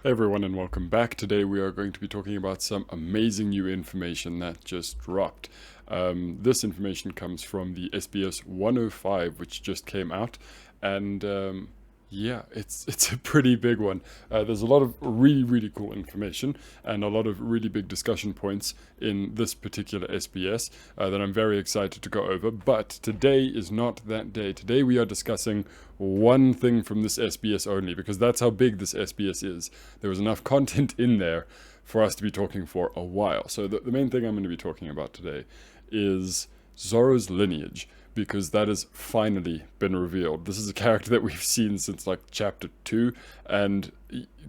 Hey everyone and welcome back. Today we are going to be talking about some amazing new information that just dropped. This information comes from the SBS 105 which just came out and yeah, it's a pretty big one. There's a lot of really cool information and a lot of really big discussion points in this particular SBS that I'm very excited to go over. But today is not that day. Today we are discussing one thing from this SBS only because that's how big this SBS is. There was enough content in there for us to be talking for a while. So the main thing I'm going to be talking about today is Zoro's lineage, because that has finally been revealed. This is a character that we've seen since like chapter 2, and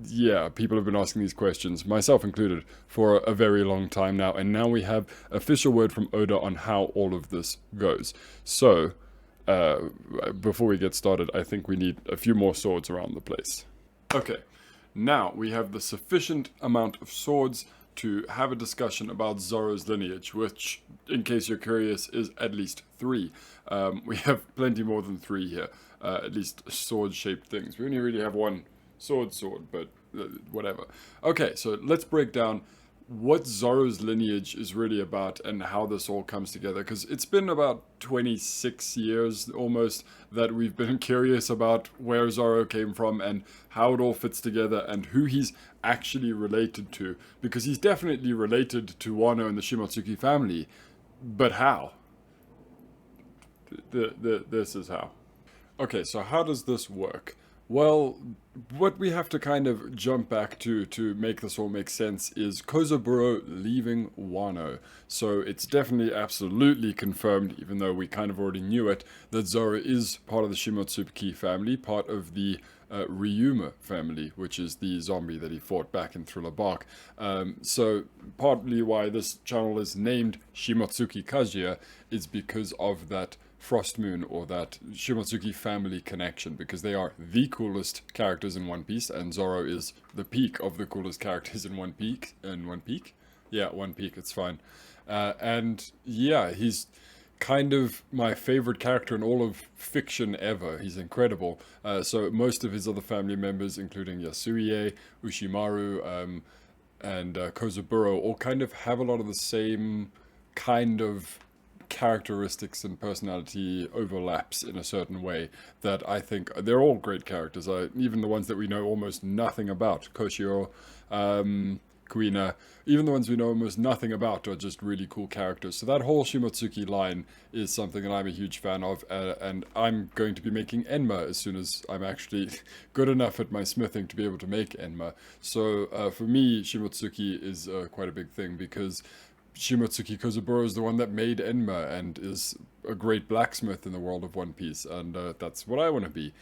yeah, people have been asking these questions, myself included, for a very long time now, and now we have official word from Oda on how all of this goes. So, before we get started, I think we need a few more swords around the place. Okay, now we have the sufficient amount of swords to have a discussion about Zoro's lineage, which, in case you're curious, is at least 3. We have plenty more than 3 here, at least sword-shaped things. We only really have one sword, but whatever. Okay, so let's break down what Zoro's lineage is really about and how this all comes together, because it's been about 26 years almost that we've been curious about where Zoro came from and how it all fits together and who he's actually related to, because he's definitely related to Wano and the Shimotsuki family, but how? This is how. Okay, so how does this work? Well, what we have to kind of jump back to make this all make sense is Kozaburo leaving Wano. So it's definitely absolutely confirmed, even though we kind of already knew it, that Zoro is part of the Shimotsuki family, part of the Ryuma family, which is the zombie that he fought back in Thriller Bark. So partly why this channel is named Shimotsuki Kazuya is because of that Frost Moon, or that Shimotsuki family connection, because they are the coolest characters in One Piece, and Zoro is the peak of the coolest characters in One Piece. Yeah, One Piece, it's fine. And yeah, he's kind of my favorite character in all of fiction ever. He's incredible. So most of his other family members, including Yasuie, Ushimaru, and Kozaburo, all kind of have a lot of the same kind of characteristics and personality overlaps in a certain way that I think they're all great characters. Even the ones that we know almost nothing about, Koshiro, Kuina, even the ones we know almost nothing about are just really cool characters. So that whole Shimotsuki line is something that I'm a huge fan of, and I'm going to be making Enma as soon as I'm actually good enough at my smithing to be able to make Enma. So for me, Shimotsuki is quite a big thing, because Shimotsuki Kozaburo is the one that made Enma and is a great blacksmith in the world of One Piece, and that's what I want to be.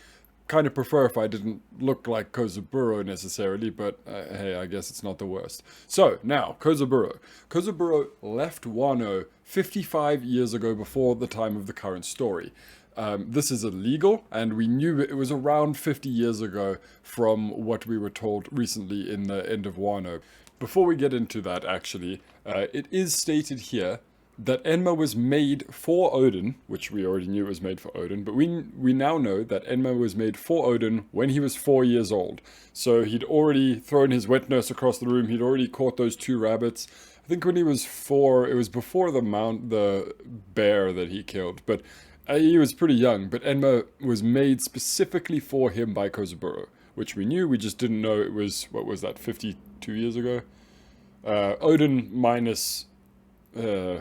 Kind of prefer if I didn't look like Kozaburo necessarily, but hey, I guess it's not the worst. So, now, Kozaburo. Kozaburo left Wano 55 years ago, before the time of the current story. This is illegal, and we knew it was around 50 years ago from what we were told recently in the end of Wano. Before we get into that, actually, it is stated here that Enma was made for Odin, which we already knew was made for Odin, but we now know that Enma was made for Odin when he was 4 years old. So he'd already thrown his wet nurse across the room, he'd already caught those 2 rabbits. I think when he was 4, it was before the bear that he killed, but he was pretty young. But Enma was made specifically for him by Kozaburo, which we knew, we just didn't know it was, what was that, 52 years ago? Odin minus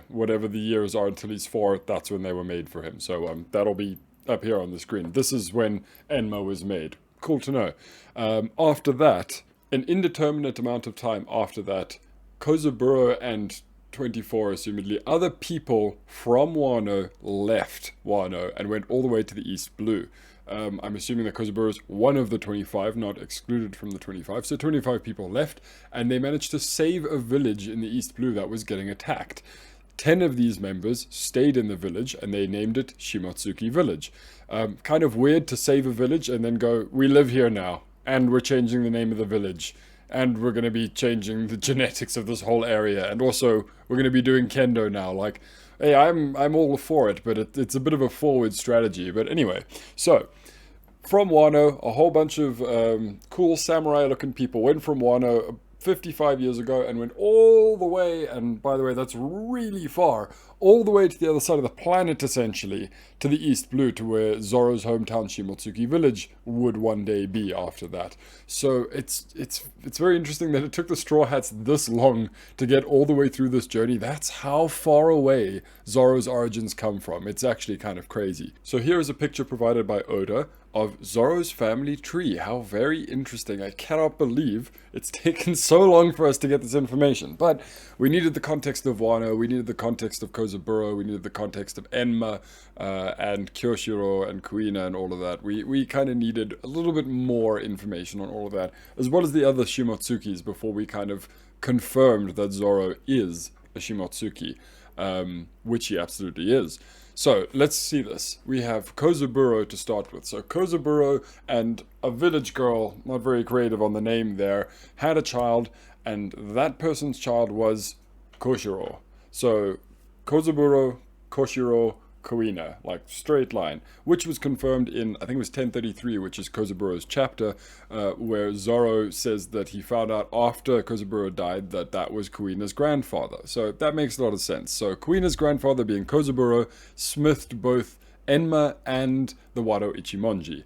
whatever the years are until he's 4, that's when they were made for him. So that'll be up here on the screen. This is when Enma was made. Cool to know. After that, an indeterminate amount of time after that, Kozaburo and 24, assumedly, other people from Wano left Wano and went all the way to the East Blue. I'm assuming that Kozaburo is one of the 25, not excluded from the 25. So 25 people left, and they managed to save a village in the East Blue that was getting attacked. 10 of these members stayed in the village, and they named it Shimotsuki Village. Kind of weird to save a village and then go, we live here now, and we're changing the name of the village, and we're going to be changing the genetics of this whole area, and also we're going to be doing kendo now. Like, hey, I'm all for it, but it's a bit of a forward strategy. But anyway, so from Wano, a whole bunch of cool samurai-looking people went from Wano 55 years ago and went all the way, and by the way, that's really far, all the way to the other side of the planet, essentially, to the East Blue, to where Zoro's hometown Shimotsuki village would one day be after that. So it's very interesting that it took the Straw Hats this long to get all the way through this journey. That's how far away Zoro's origins come from. It's actually kind of crazy. So here is a picture provided by Oda of Zoro's family tree. How very interesting. I cannot believe it's taken so long for us to get this information. But we needed the context of Wano, we needed the context of Kozaburo, we needed the context of Enma, and Kyoshiro and Kuina and all of that. We kind of needed a little bit more information on all of that, as well as the other Shimotsukis, before we kind of confirmed that Zoro is a Shimotsuki, which he absolutely is. So let's see this. We have Kozaburo to start with. So Kozaburo and a village girl, not very creative on the name there, had a child, and that person's child was Koshiro. So Kozaburo, Koshiro, Kuina, like straight line, which was confirmed in, I think it was 1033, which is Kozaburo's chapter, where Zoro says that he found out after Kozaburo died that that was Kuina's grandfather. So that makes a lot of sense. So Kuina's grandfather, being Kozaburo, smithed both Enma and the Wado Ichimonji.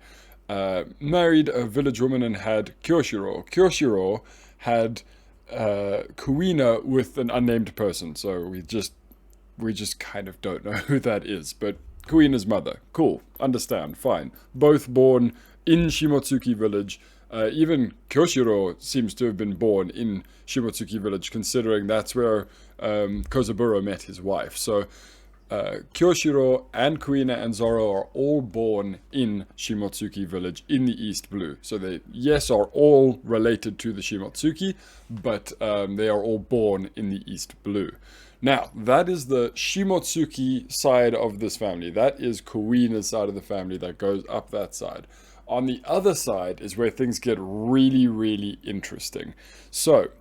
Married a village woman and had Kyoshiro. Kyoshiro had Kuina with an unnamed person, so we just kind of don't know who that is, but Kuina's mother. Cool, understand, fine. Both born in Shimotsuki village. Even Kyoshiro seems to have been born in Shimotsuki village, considering that's where Kozaburo met his wife. So Kyoshiro and Kuina and Zoro are all born in Shimotsuki village in the East Blue. So they, yes, are all related to the Shimotsuki, but they are all born in the East Blue. Now, that is the Shimotsuki side of this family. That is Kuina's side of the family that goes up that side. On the other side is where things get really, really interesting. So,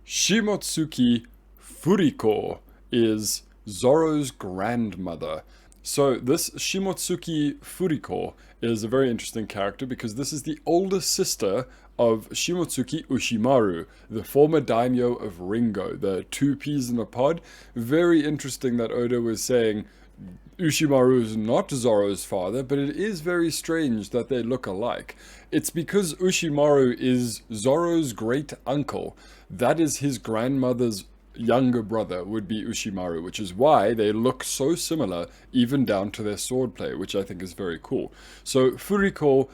Shimotsuki Furiko is Zoro's grandmother. So this Shimotsuki Furiko is a very interesting character because this is the older sister of Shimotsuki Ushimaru, the former daimyo of Ringo, the two peas in a pod. Very interesting that Oda was saying Ushimaru is not Zoro's father, but it is very strange that they look alike. It's because Ushimaru is Zoro's great uncle. That is his grandmother's younger brother would be Ushimaru, which is why they look so similar, even down to their swordplay, which I think is very cool. So Furiko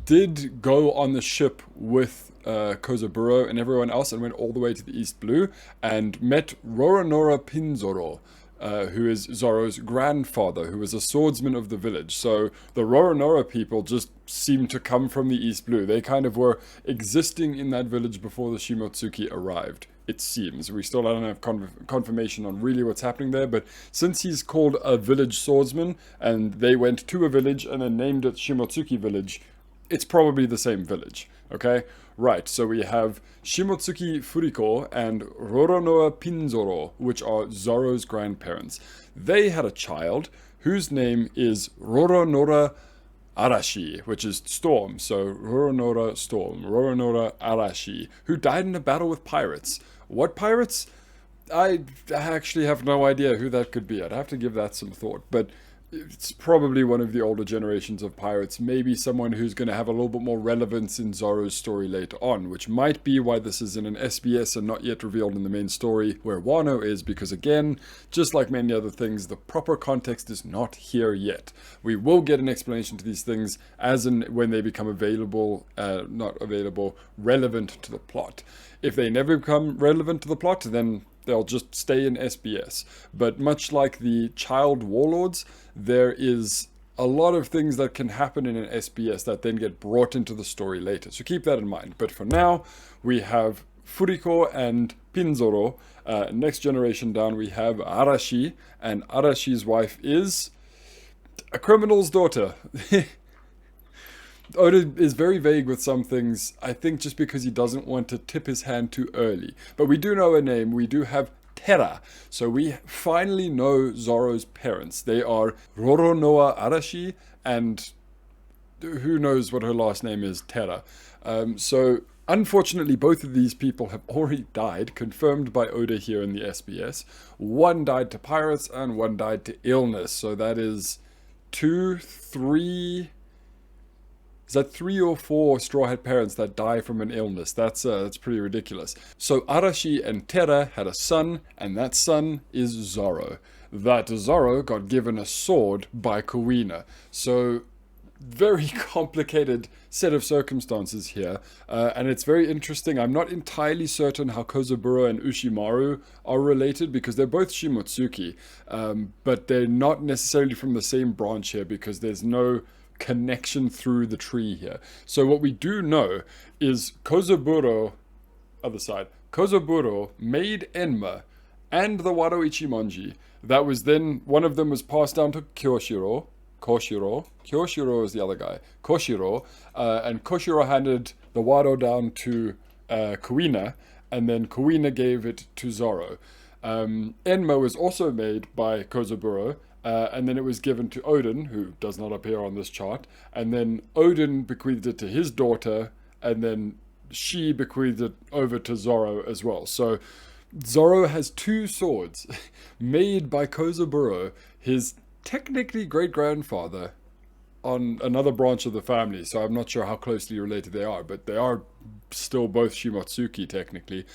did go on the ship with Kozaburo and everyone else and went all the way to the East Blue and met Roronoa Pinzoro, who is Zoro's grandfather, who was a swordsman of the village. So the Roronoa people just seem to come from the East Blue. They kind of were existing in that village before the Shimotsuki arrived, it seems. We still don't have confirmation on really what's happening there, but since he's called a village swordsman and they went to a village and then named it Shimotsuki village, it's probably the same village, okay? Right, so we have Shimotsuki Furiko and Roronoa Pinzoro, which are Zoro's grandparents. They had a child whose name is Roronoa Arashi, which is Storm. So Roronoa Storm, Roronoa Arashi, who died in a battle with pirates. What pirates? I actually have no idea who that could be. I'd have to give that some thought, but it's probably one of the older generations of pirates, maybe someone who's going to have a little bit more relevance in Zoro's story later on, which might be why this is in an SBS and not yet revealed in the main story where Wano is, because again, just like many other things, the proper context is not here yet. We will get an explanation to these things as and when they become available, relevant to the plot. If they never become relevant to the plot, then they'll just stay in SBS. But much like the child warlords, there is a lot of things that can happen in an SBS that then get brought into the story later. So keep that in mind. But for now, we have Furiko and Pinzoro. Next generation down, we have Arashi. And Arashi's wife is a criminal's daughter. Oda is very vague with some things, I think just because he doesn't want to tip his hand too early. But we do know a name. We do have Terra. So we finally know Zoro's parents. They are Roronoa Arashi and who knows what her last name is, Terra. So unfortunately, both of these people have already died, confirmed by Oda here in the SBS. One died to pirates and one died to illness. So that is 2, 3... Is that 3 or 4 Straw Hat parents that die from an illness? That's pretty ridiculous. So Arashi and Terra had a son, and that son is Zoro. That Zoro got given a sword by Kuina. So very complicated set of circumstances here, and it's very interesting. I'm not entirely certain how Kozaburo and Ushimaru are related because they're both Shimotsuki, but they're not necessarily from the same branch here because there's no connection through the tree here. So what we do know is Kozaburo, other side, Kozaburo made Enma and the Wado Ichimonji. That was then, one of them was passed down to Koshiro is the other guy, Koshiro, and Koshiro handed the Wado down to Kuina, and then Kuina gave it to Zoro. Enma was also made by Kozaburo, and then it was given to Odin, who does not appear on this chart, and then Odin bequeathed it to his daughter, and then she bequeathed it over to Zoro as well. So Zoro has 2 swords made by Kozaburo, his technically great-grandfather, on another branch of the family, so I'm not sure how closely related they are, but they are still both Shimotsuki, technically.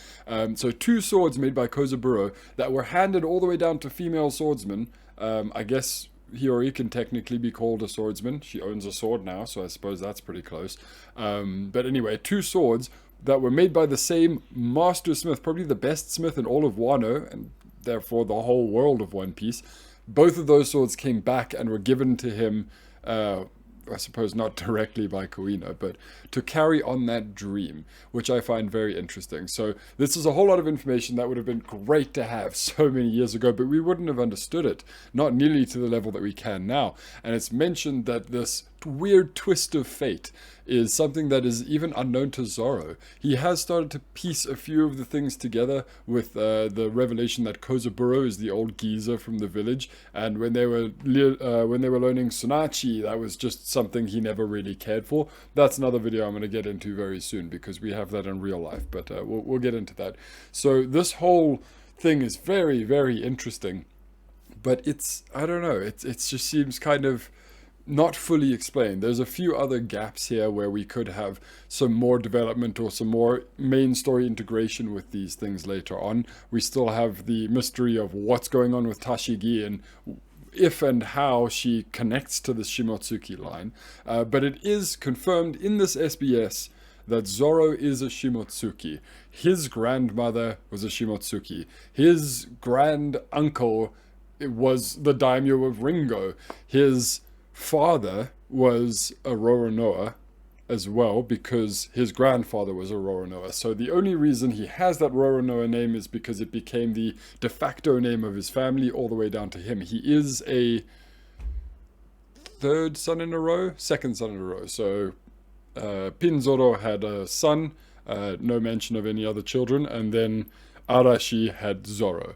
So 2 swords made by Kozaburo that were handed all the way down to female swordsmen. I guess Hiyori can technically be called a swordsman. She owns a sword now, so I suppose that's pretty close. But anyway, 2 swords that were made by the same master smith, probably the best smith in all of Wano, and therefore the whole world of One Piece. Both of those swords came back and were given to him, I suppose not directly by Kuina, but to carry on that dream, which I find very interesting. So this is a whole lot of information that would have been great to have so many years ago, but we wouldn't have understood it, not nearly to the level that we can now. And it's mentioned that this weird twist of fate is something that is even unknown to Zoro. He has started to piece a few of the things together with the revelation that Kozaburo is the old geezer from the village, and when they were learning Sunachi, that was just something he never really cared for. That's another video I'm going to get into very soon because we have that in real life, but we'll get into that. So this whole thing is very, very interesting, but I don't know, it just seems kind of not fully explained. There's a few other gaps here where we could have some more development or some more main story integration with these things later on. We still have the mystery of what's going on with Tashigi and if and how she connects to the Shimotsuki line. But it is confirmed in this SBS that Zoro is a Shimotsuki. His grandmother was a Shimotsuki. His grand uncle was the daimyo of Ringo. His father was a Roronoa as well because his grandfather was a Roronoa. So the only reason he has that Roronoa name is because it became the de facto name of his family all the way down to him. He is a second son in a row. So Pinzoro had a son, no mention of any other children, and then Arashi had Zoro.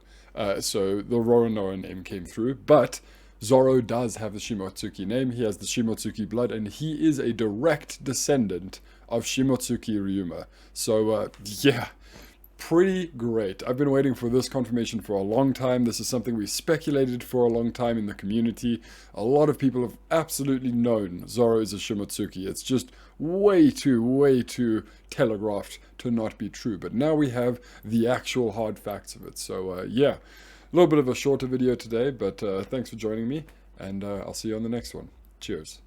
So the Roronoa name came through, but Zoro does have the Shimotsuki name. He has the Shimotsuki blood, and he is a direct descendant of Shimotsuki Ryuma. So, yeah, pretty great. I've been waiting for this confirmation for a long time. This is something we speculated for a long time in the community. A lot of people have absolutely known Zoro is a Shimotsuki. It's just way too telegraphed to not be true. But now we have the actual hard facts of it. So, yeah. A little bit of a shorter video today, but thanks for joining me, and I'll see you on the next one. Cheers.